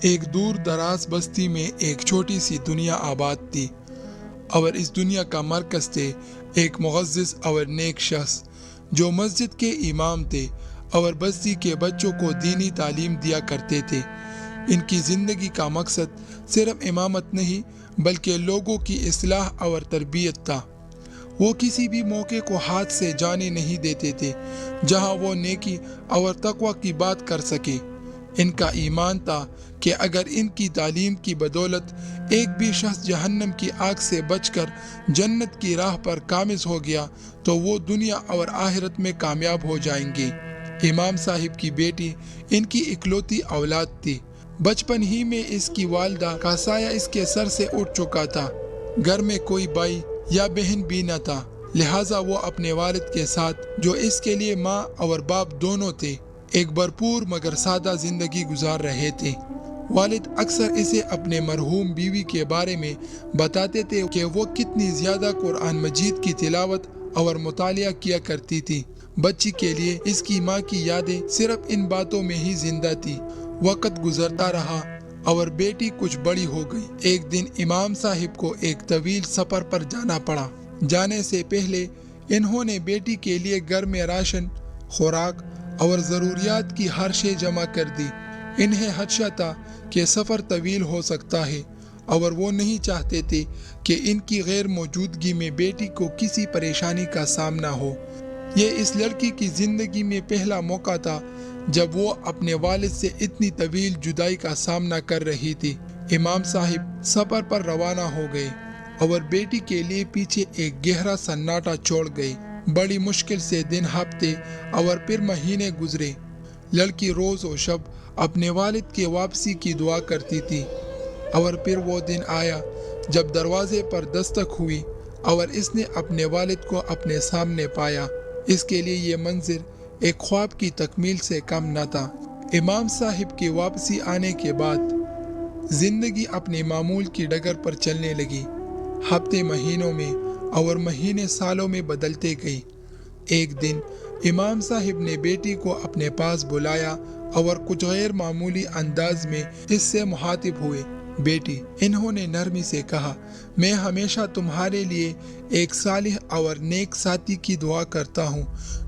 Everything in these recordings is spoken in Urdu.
ایک دور دراز بستی میں ایک چھوٹی سی دنیا آباد تھی، اور اس دنیا کا مرکز تھے ایک معزز اور نیک شخص جو مسجد کے امام تھے اور بستی کے بچوں کو دینی تعلیم دیا کرتے تھے۔ ان کی زندگی کا مقصد صرف امامت نہیں بلکہ لوگوں کی اصلاح اور تربیت تھا۔ وہ کسی بھی موقع کو ہاتھ سے جانے نہیں دیتے تھے جہاں وہ نیکی اور تقوی کی بات کر سکے۔ ان کا ایمان تھا کہ اگر ان کی تعلیم کی بدولت ایک بھی شخص جہنم کی آگ سے بچ کر جنت کی راہ پر کامز ہو گیا تو وہ دنیا اور آخرت میں کامیاب ہو جائیں گے۔ امام صاحب کی بیٹی ان کی اکلوتی اولاد تھی۔ بچپن ہی میں اس کی والدہ کا سایہ اس کے سر سے اٹھ چکا تھا۔ گھر میں کوئی بھائی یا بہن بھی نہ تھا، لہٰذا وہ اپنے والد کے ساتھ، جو اس کے لیے ماں اور باپ دونوں تھے، ایک بھرپور مگر سادہ زندگی گزار رہے تھے۔ والد اکثر اسے اپنے مرحوم بیوی کے بارے میں بتاتے تھے کہ وہ کتنی زیادہ قرآن مجید کی تلاوت اور مطالعہ کیا کرتی تھی۔ بچی کے لیے اس کی ماں کی یادیں صرف ان باتوں میں ہی زندہ تھی۔ وقت گزرتا رہا اور بیٹی کچھ بڑی ہو گئی۔ ایک دن امام صاحب کو ایک طویل سفر پر جانا پڑا۔ جانے سے پہلے انہوں نے بیٹی کے لیے گھر میں راشن، خوراک اور ضروریات کی ہر شے جمع کر دی۔ انہیں خدشہ تھا کہ سفر طویل ہو سکتا ہے اور وہ نہیں چاہتے تھے کہ ان کی غیر موجودگی میں بیٹی کو کسی پریشانی کا سامنا ہو۔ یہ اس لڑکی کی زندگی میں پہلا موقع تھا جب وہ اپنے والد سے اتنی طویل جدائی کا سامنا کر رہی تھی۔ امام صاحب سفر پر روانہ ہو گئے اور بیٹی کے لیے پیچھے ایک گہرا سناٹا چھوڑ گئے۔ بڑی مشکل سے دن، ہفتے اور پھر مہینے گزرے۔ لڑکی روز و شب اپنے والد کے واپسی کی دعا کرتی تھی، اور پھر وہ دن آیا جب دروازے پر دستک ہوئی اور اس نے اپنے والد کو اپنے سامنے پایا۔ اس کے لیے یہ منظر ایک خواب کی تکمیل سے کم نہ تھا۔ امام صاحب کی واپسی آنے کے بعد زندگی اپنے معمول کی ڈگر پر چلنے لگی۔ ہفتے مہینوں میں اور مہینے سالوں میں بدلتے گئے۔ ایک دن امام صاحب نے بیٹی کو اپنے پاس بلایا اور کچھ غیر معمولی انداز میں اس سے مخاطب ہوئے۔ بیٹی، انہوں نے نرمی سے کہا، میں ہمیشہ تمہارے لیے ایک صالح اور نیک ساتھی کی دعا کرتا ہوں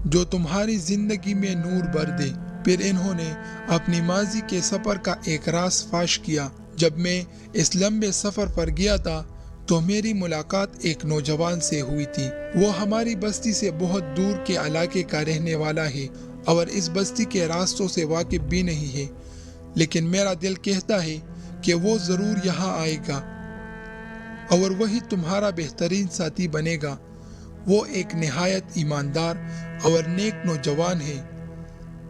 جو تمہاری زندگی میں نور بھر دے۔ پھر انہوں نے اپنی ماضی کے سفر کا ایک راز فاش کیا۔ جب میں اس لمبے سفر پر گیا تھا تو میری ملاقات ایک نوجوان سے ہوئی تھی۔ وہ ہماری بستی سے بہت دور کے علاقے کا رہنے والا ہے اور اس بستی کے راستوں سے واقف بھی نہیں ہے، لیکن میرا دل کہتا ہے کہ وہ ضرور یہاں آئے گا اور وہی تمہارا بہترین ساتھی بنے گا۔ وہ ایک نہایت ایماندار اور نیک نوجوان ہے۔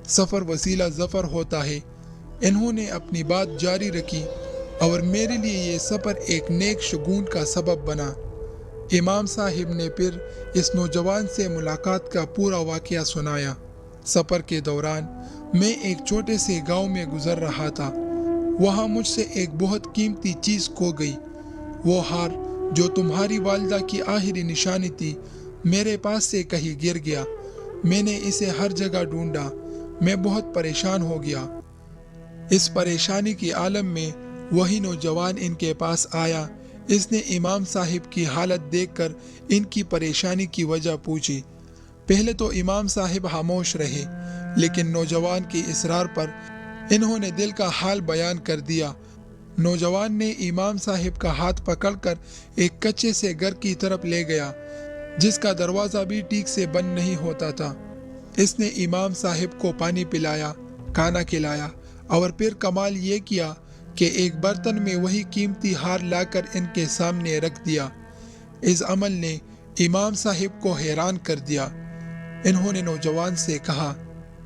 سفر وسیلہ ظفر ہوتا ہے۔ انہوں نے اپنی بات جاری رکھی، اور میرے لیے یہ سفر ایک نیک شگون کا سبب بنا۔ امام صاحب نے پھر اس نوجوان سے ملاقات کا پورا واقعہ سنایا۔ سفر کے دوران میں ایک چھوٹے سے گاؤں میں گزر رہا تھا۔ وہاں مجھ سے ایک بہت قیمتی چیز کھو گئی۔ وہ ہار جو تمہاری والدہ کی آخری نشانی تھی، میرے پاس سے کہیں گر گیا۔ میں نے اسے ہر جگہ ڈھونڈا۔ میں بہت پریشان ہو گیا۔ اس پریشانی کی عالم میں وہی نوجوان ان کے پاس آیا۔ اس نے امام صاحب کی حالت دیکھ کر ان کی پریشانی کی وجہ پوچھی۔ پہلے تو امام صاحب خاموش رہے، لیکن نوجوان کے اصرار پر انہوں نے دل کا حال بیان کر دیا۔ نوجوان نے امام صاحب کا ہاتھ پکڑ کر ایک کچے سے گھر کی طرف لے گیا جس کا دروازہ بھی ٹھیک سے بند نہیں ہوتا تھا۔ اس نے امام صاحب کو پانی پلایا، کھانا کھلایا، اور پھر کمال یہ کیا کہ ایک برتن میں وہی قیمتی ہار لا کر ان کے سامنے رکھ دیا۔ اس عمل نے امام صاحب کو حیران کر دیا۔ انہوں نے نوجوان سے کہا،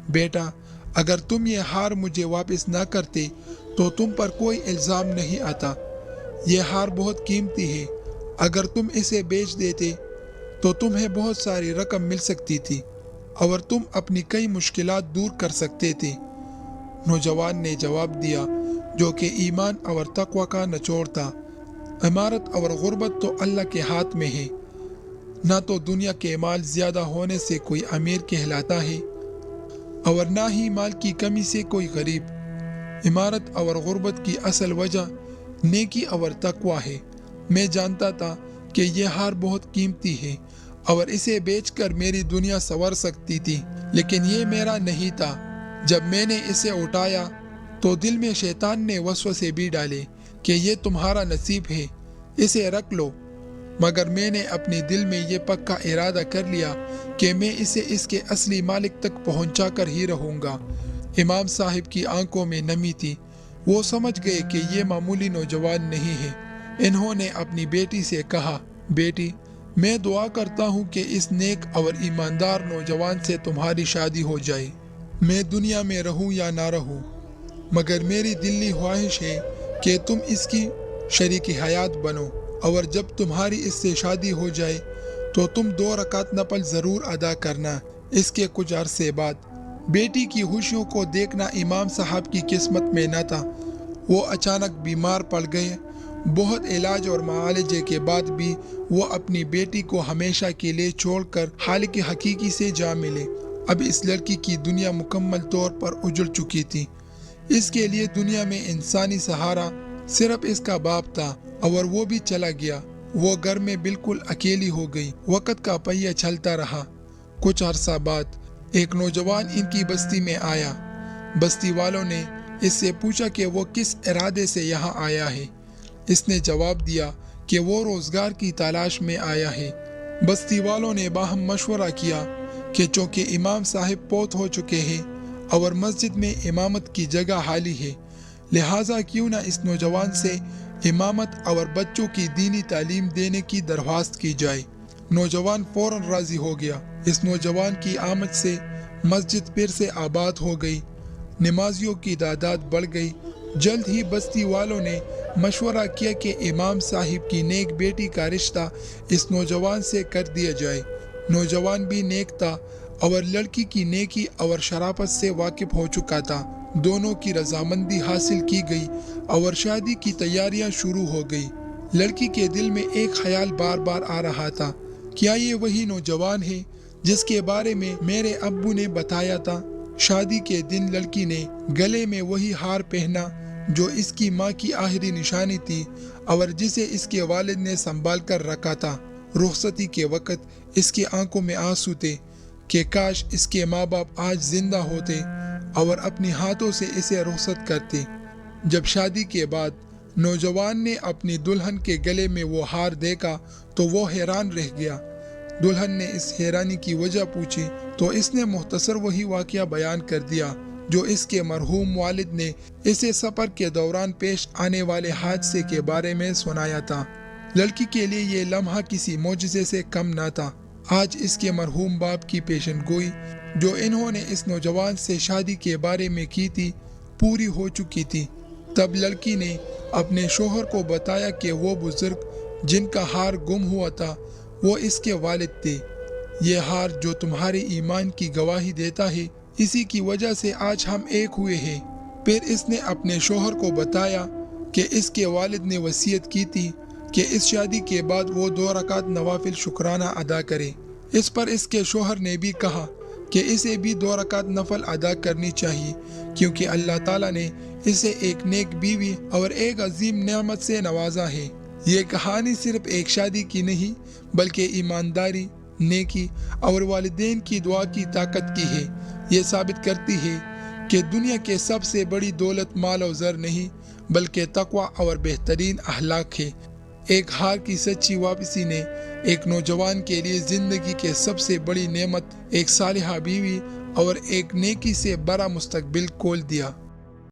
بیٹا، اگر تم یہ ہار مجھے واپس نہ کرتے تو تم پر کوئی الزام نہیں آتا۔ یہ ہار بہت قیمتی ہے۔ اگر تم اسے بیچ دیتے تو تمہیں بہت ساری رقم مل سکتی تھی اور تم اپنی کئی مشکلات دور کر سکتے تھے۔ نوجوان نے جواب دیا، جو کہ ایمان اور تقوی کا نچوڑ تھا، عمارت اور غربت تو اللہ کے ہاتھ میں ہے۔ نہ تو دنیا کے مال زیادہ ہونے سے کوئی امیر کہلاتا ہے اور نہ ہی مال کی کمی سے کوئی غریب۔ عمارت اور غربت کی اصل وجہ نیکی اور تقوی ہے۔ میں جانتا تھا کہ یہ ہار بہت قیمتی ہے اور اسے بیچ کر میری دنیا سنور سکتی تھی، لیکن یہ میرا نہیں تھا۔ جب میں نے اسے اٹھایا تو دل میں شیطان نے وسوسے بھی ڈالے کہ یہ تمہارا نصیب ہے، اسے رکھ لو، مگر میں نے اپنے دل میں یہ پکا ارادہ کر لیا کہ میں اسے اس کے اصلی مالک تک پہنچا کر ہی رہوں گا۔ امام صاحب کی آنکھوں میں نمی تھی، وہ سمجھ گئے کہ یہ معمولی نوجوان نہیں ہے۔ انہوں نے اپنی بیٹی سے کہا، بیٹی، میں دعا کرتا ہوں کہ اس نیک اور ایماندار نوجوان سے تمہاری شادی ہو جائے۔ میں دنیا میں رہوں یا نہ رہوں، مگر میری دلی خواہش ہے کہ تم اس کی شریک حیات بنو، اور جب تمہاری اس سے شادی ہو جائے تو تم 2 رکعت نفل ضرور ادا کرنا۔ اس کے کچھ عرصے بعد بیٹی کی خوشیوں کو دیکھنا امام صاحب کی قسمت میں نہ تھا۔ وہ اچانک بیمار پڑ گئے۔ بہت علاج اور معالجے کے بعد بھی وہ اپنی بیٹی کو ہمیشہ کے لیے چھوڑ کر خالق حقیقی سے جا ملے۔ اب اس لڑکی کی دنیا مکمل طور پر اجڑ چکی تھی۔ اس کے لیے دنیا میں انسانی سہارا صرف اس کا باپ تھا، اور وہ بھی چلا گیا۔ وہ گھر میں بالکل اکیلی ہو گئی۔ وقت کا پہیہ چلتا رہا۔ کچھ عرصہ بعد ایک نوجوان ان کی بستی میں آیا۔ بستی والوں نے اس سے پوچھا کہ وہ کس ارادے سے یہاں آیا ہے۔ اس نے جواب دیا کہ وہ روزگار کی تلاش میں آیا ہے۔ بستی والوں نے باہم مشورہ کیا کہ چونکہ امام صاحب فوت ہو چکے ہیں اور مسجد میں امامت کی جگہ خالی ہے، لہٰذا کیوں نہ اس نوجوان سے امامت اور بچوں کی دینی تعلیم دینے کی درخواست کی جائے۔ نوجوان فوراً راضی ہو گیا۔ اس نوجوان کی آمد سے مسجد پھر سے آباد ہو گئی، نمازیوں کی تعداد بڑھ گئی۔ جلد ہی بستی والوں نے مشورہ کیا کہ امام صاحب کی نیک بیٹی کا رشتہ اس نوجوان سے کر دیا جائے۔ نوجوان بھی نیک تھا اور لڑکی کی نیکی اور شرافت سے واقف ہو چکا تھا۔ دونوں کی رضامندی حاصل کی گئی اور شادی کی تیاریاں شروع ہو گئی۔ لڑکی کے دل میں ایک خیال بار بار آ رہا تھا، کیا یہ وہی نوجوان ہے جس کے بارے میں میرے ابو نے بتایا تھا؟ شادی کے دن لڑکی نے گلے میں وہی ہار پہنا جو اس کی ماں کی آخری نشانی تھی اور جسے اس کے والد نے سنبھال کر رکھا تھا۔ رخصتی کے وقت اس کی آنکھوں میں آنسو تھے کہ کاش اس کے ماں باپ آج زندہ ہوتے اور اپنے ہاتھوں سے اسے رخصت کرتے۔ جب شادی کے بعد نوجوان نے اپنی دلہن کے گلے میں وہ ہار دیکھا تو وہ حیران رہ گیا۔ دلہن نے اس حیرانی کی وجہ پوچھی تو اس نے مختصر وہی واقعہ بیان کر دیا جو اس کے مرحوم والد نے اسے سفر کے دوران پیش آنے والے حادثے کے بارے میں سنایا تھا۔ لڑکی کے لیے یہ لمحہ کسی معجزے سے کم نہ تھا۔ آج اس کے مرحوم باپ کی پیشن گوئی جو انہوں نے اس نوجوان سے شادی کے بارے میں کی تھی پوری ہو چکی تھی۔ تب لڑکی نے اپنے شوہر کو بتایا کہ وہ بزرگ جن کا ہار گم ہوا تھا وہ اس کے والد تھے۔ یہ ہار جو تمہارے ایمان کی گواہی دیتا ہے، اسی کی وجہ سے آج ہم ایک ہوئے ہیں۔ پھر اس نے اپنے شوہر کو بتایا کہ اس کے والد نے وصیت کی تھی کہ اس شادی کے بعد وہ 2 رکعت نوافل شکرانہ ادا کرے۔ اس پر اس کے شوہر نے بھی کہا کہ اسے بھی 2 رکعت نفل ادا کرنی چاہیے، کیونکہ اللہ تعالیٰ نے اسے ایک نیک بیوی اور ایک عظیم نعمت سے نوازا ہے۔ یہ کہانی صرف ایک شادی کی نہیں بلکہ ایمانداری، نیکی اور والدین کی دعا کی طاقت کی ہے۔ یہ ثابت کرتی ہے کہ دنیا کے سب سے بڑی دولت مال و زر نہیں بلکہ تقوی اور بہترین اخلاق ہے۔ ایک ہار کی سچی واپسی نے ایک نوجوان کے لیے زندگی کے سب سے بڑی نعمت، ایک صالحہ بیوی اور ایک نیکی سے بڑا مستقبل کھول دیا۔